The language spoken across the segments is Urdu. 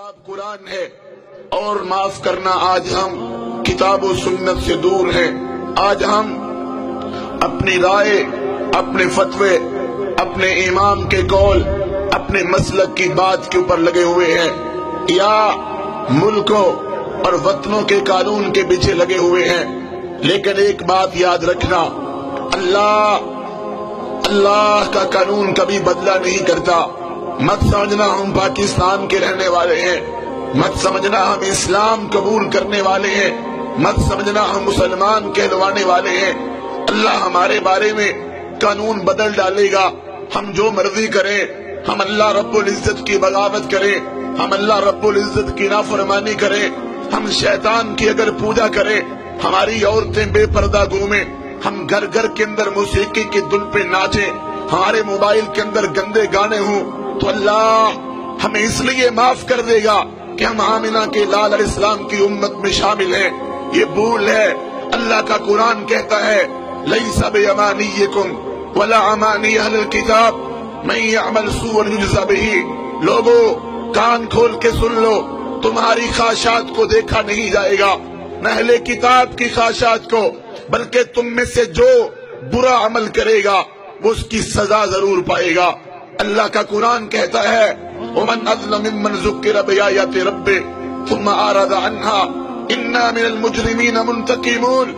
کتاب قرآن ہے اور معاف کرنا آج ہم کتاب و سنت سے دور ہیں. آج ہم اپنی رائے، اپنے فتوے، اپنے امام کے قول، اپنے مسلک کی بات کے اوپر لگے ہوئے ہیں یا ملکوں اور وطنوں کے قانون کے پیچھے لگے ہوئے ہیں. لیکن ایک بات یاد رکھنا، اللہ کا قانون کبھی بدلہ نہیں کرتا. مت سمجھنا ہم پاکستان کے رہنے والے ہیں، مت سمجھنا ہم اسلام قبول کرنے والے ہیں، مت سمجھنا ہم مسلمان کہلوانے والے ہیں. اللہ ہمارے بارے میں قانون بدل ڈالے گا. ہم جو مرضی کریں، ہم اللہ رب العزت کی بغاوت کریں، ہم اللہ رب العزت کی نافرمانی کریں، ہم شیطان کی اگر پوجا کریں، ہماری عورتیں بے پردہ گھومیں، ہم گھر گھر کے اندر موسیقی کی دھن پہ ناچیں، ہمارے موبائل کے اندر گندے گانے ہوں، تو اللہ ہمیں اس لیے معاف کر دے گا کہ ہم آمنہ کے لال علیہ السلام کی امت میں شامل ہیں. یہ بھول ہے. اللہ کا قرآن کہتا ہے لیس بامانیکم ولا امانی اہل الکتاب من یعمل سوءا یجزا بہ. لوگوں کان کھول کے سن لو، تمہاری خواہشات کو دیکھا نہیں جائے گا، نہ اہل کتاب کی خواہشات کو، بلکہ تم میں سے جو برا عمل کرے گا وہ اس کی سزا ضرور پائے گا. اللہ کا قرآن کہتا ہے ومن اظلم ممن ذکر بآیات ربہ ثم اعرض عنها انا من المجرمین منتقمون.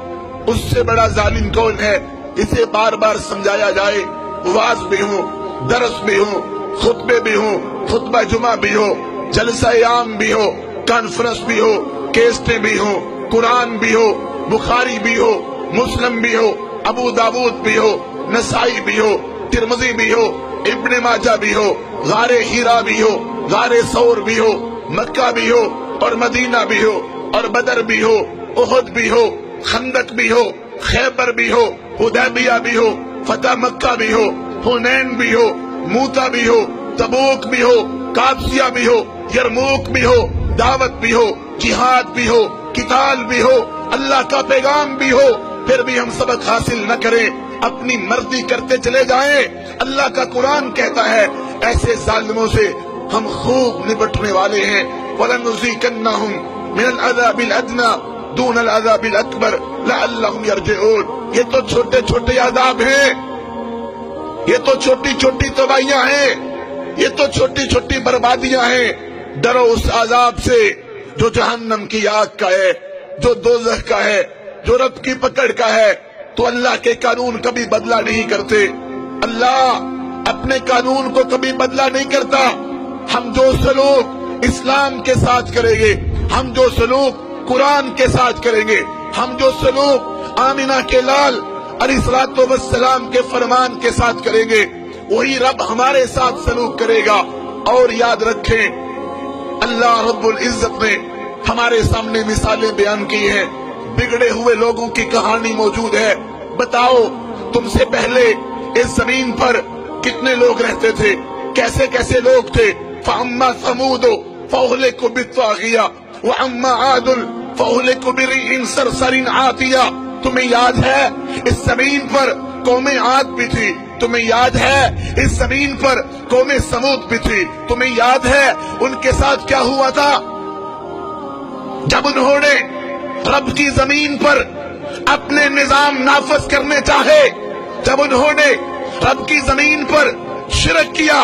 اس سے بڑا ظالم کون ہے اسے بار بار سمجھایا جائے، واعظ بھی ہوں، درس بھی ہوں، خطبے بھی ہوں، خطبہ جمعہ بھی ہو، جلسہ عام بھی ہو، کانفرنس بھی ہو، کیسٹیں بھی ہوں، قرآن بھی ہو، بخاری بھی ہو، مسلم بھی ہو، ابو داود بھی ہو، نسائی بھی ہو، ترمذی بھی ہو، ابن ماجہ بھی ہو، غار ہیرا بھی ہو، غار ثور بھی ہو، مکہ بھی ہو اور مدینہ بھی ہو، اور بدر بھی ہو، احد بھی ہو، خندق بھی ہو، خیبر بھی ہو، حدیبیہ بھی ہو، فتح مکہ بھی ہو، حنین بھی ہو، موتا بھی ہو، تبوک بھی ہو، قادسیہ بھی ہو، یرموک بھی ہو، دعوت بھی ہو، جہاد بھی ہو، قتال بھی ہو، اللہ کا پیغام بھی ہو، پھر بھی ہم سبق حاصل نہ کریں، اپنی مرضی کرتے چلے جائیں. اللہ کا قرآن کہتا ہے ایسے ظالموں سے ہم خوب نپٹنے والے ہیں. وَلَنُذِيقَنَّهُمْ مِنَ الْعَذَابِ الْأَدْنَىٰ دُونَ الْعَذَابِ الْأَكْبَرِ لَعَلَّهُمْ يَرْجِعُونَ. یہ تو چھوٹے چھوٹے عذاب ہیں، یہ تو چھوٹی چھوٹی تباہیاں ہیں، یہ تو چھوٹی چھوٹی بربادیاں ہیں. ڈرو اس عذاب سے جو جہنم کی آگ کا ہے، جو دوزخ کا ہے، جو رب کی پکڑ کا ہے. تو اللہ کے قانون کبھی بدلہ نہیں کرتے، اللہ اپنے قانون کو کبھی بدلہ نہیں کرتا. ہم جو سلوک اسلام کے ساتھ کریں گے، ہم جو سلوک قرآن کے ساتھ کریں گے، ہم جو سلوک آمنہ کے لال علیہ الصلوۃ والسلام کے فرمان کے ساتھ کریں گے، وہی رب ہمارے ساتھ سلوک کرے گا. اور یاد رکھیں اللہ رب العزت نے ہمارے سامنے مثالیں بیان کی ہیں. بگڑے ہوئے لوگوں کی کہانی موجود ہے. بتاؤ تم سے پہلے اس زمین پر کتنے لوگ رہتے تھے، کیسے کیسے لوگ تھے. فَأَمَّا ثَمُودُ فَأُهْلِكُوا بِالطَّاغِيَةِ وَأَمَّا عَادٌ فَأُهْلِكُوا بِرِيحٍ صَرْصَرٍ عَاتِيَةٍ. تمہیں یاد ہے اس زمین پر قوم عاد بھی تھی، تمہیں یاد ہے اس زمین پر قوم سمود بھی تھی، تمہیں یاد ہے ان کے ساتھ کیا ہوا تھا جب انہوں نے رب کی زمین پر اپنے نظام نافذ کرنے چاہے، جب انہوں نے رب کی زمین پر شرک کیا،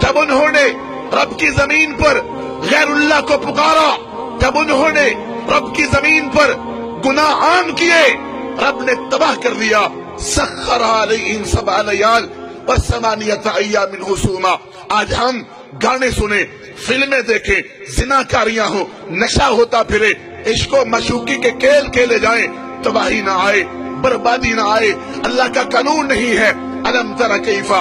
جب انہوں نے رب کی زمین پر غیر اللہ کو پکارا، جب انہوں نے رب کی زمین پر گناہ عام کیے، رب نے تباہ کر دیا. سخر علیہم 7 لیال و8 ایام حسوما. آج ہم گانے سنیں، فلمیں دیکھیں، زناکاریاں ہوں، نشہ ہوتا پھرے، عشق و معشوقی کے کھیل کھیلے جائیں، تباہی نہ آئے، بربادی نہ آئے. اللہ کا قانون نہیں ہے. الم تر کیف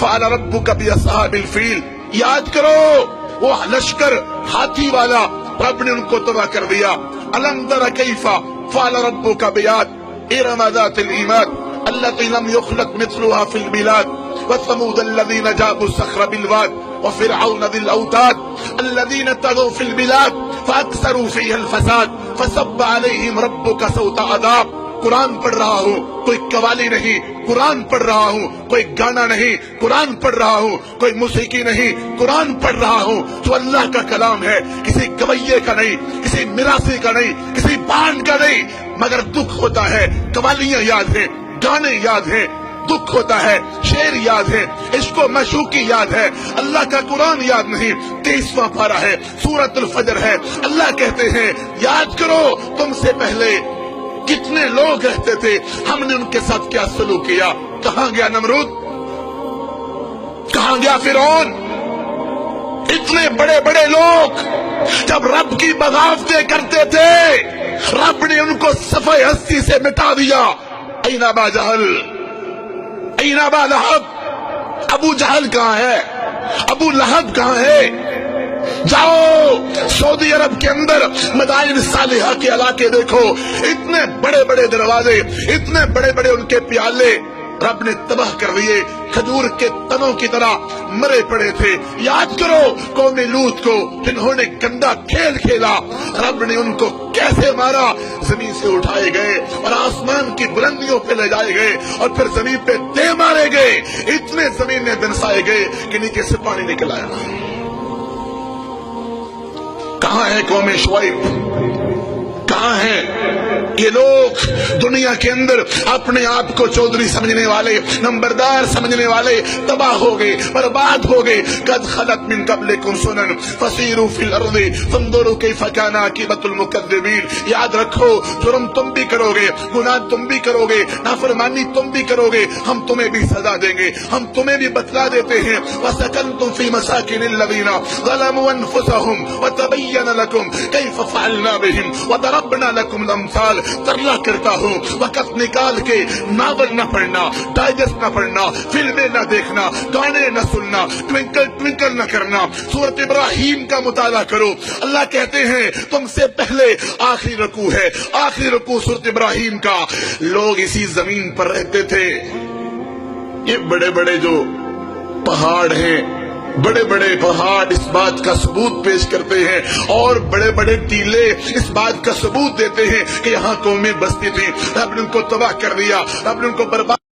فعل ربک باصحاب الفیل. یاد کرو وہ لشکر ہاتھی والا، رب نے ان کو تباہ کر دیا. الم تر کیف فعل ربک بعاد ارم ذات العماد التي لم يخلق مثلها في البلاد وثمود الذين جابوا الصخر بالواد وفرعون ذي الاوتاد الذين طغوا في البلاد فاكثروا فيها الفساد فصب عليهم ربك سوط عذاب. قرآن پڑھ رہا ہوں، کوئی قوالی نہیں قرآن پڑھ رہا ہوں، کوئی گانا نہیں قرآن پڑھ رہا ہوں، کوئی موسیقی نہیں قرآن پڑھ رہا ہوں، جو اللہ کا کلام ہے، کسی گویے کا نہیں، کسی میراثی کا نہیں، کسی بانڈ کا نہیں۔ مگر دکھ ہوتا ہے، قوالیاں یاد ہیں، گانے یاد ہیں، دکھ ہوتا ہے، شعر یاد ہے، عشق و معشوقی یاد ہے، اللہ کا قرآن یاد نہیں۔ 23واں پارہ ہے، سورۃ الفجر ہے، اللہ کہتے ہیں یاد کرو تم سے پہلے کتنے لوگ رہتے تھے، ہم نے ان کے ساتھ کیا سلوک کیا۔ کہاں گیا نمرود، کہاں گیا فرعون، اتنے بڑے بڑے لوگ جب رب کی بغاوتیں کرتے تھے، رب نے ان کو صفحہ ہستی سے مٹا دیا۔ این ابا جہل، این ابا لہب، ابو جہل کہاں ہے، ابو لہب کہاں ہے؟ جاؤ سعودی عرب کے اندر مدائن صالحہ کے علاقے دیکھو، اتنے بڑے بڑے دروازے، اتنے بڑے بڑے ان کے پیالے رب نے تباہ کر دیے، کھجور کے تنوں کی طرح مرے پڑے تھے۔ یاد کرو قوم لوط کو، جنہوں نے گندا کھیل کھیلا، رب نے ان کو کیسے مارا، زمین سے اٹھائے گئے اور آسمان کی بلندیوں پہ لے جائے گئے اور پھر زمین پہ دے مارے گئے، اتنے زمین میں دنسائے گئے کہ نیچے سے پانی نکل آیا۔ کہاں ہے قوم شعیب، کہاں ہے یہ لوگ دنیا کے اندر اپنے آپ کو چودھری سمجھنے والے، نمبردار سمجھنے والے تباہ ہو گئے، برباد ہو گئے۔ قد خلت من قبلکم سنن فسیروا فی الارض فانظروا کیف کان عاقبۃ المکذبین۔ یاد رکھو جرم تم بھی کرو گے، گناہ تم بھی کرو گے، نافرمانی تم بھی کرو گے، ہم تمہیں بھی سزا دیں گے، ہم تمہیں بھی بتلا دیتے ہیں۔ وسکنتم فی مساکن الذین ظلموا انفسهم وتبین لکم کیف فعلنا بهم وضربنا لکم الامثال۔ ترلا کرتا ہوں وقت نکال کے ناول نہ پڑھنا، ڈائجسٹ نہ پڑھنا، فلمیں نہ دیکھنا، گانے نہ سننا، ٹوینکل ٹوینکل نہ کرنا، سورۃ ابراہیم کا مطالعہ کرو۔ اللہ کہتے ہیں تم سے پہلے آخری رکوع ہے، آخری رکوع سورۃ ابراہیم کا۔ لوگ اسی زمین پر رہتے تھے۔ یہ بڑے بڑے جو پہاڑ ہیں، بڑے بڑے پہاڑ اس بات کا ثبوت پیش کرتے ہیں، اور بڑے بڑے ٹیلے اس بات کا ثبوت دیتے ہیں کہ یہاں قومیں بستی تھی، رب نے ان کو تباہ کر دیا، رب نے ان کو برباد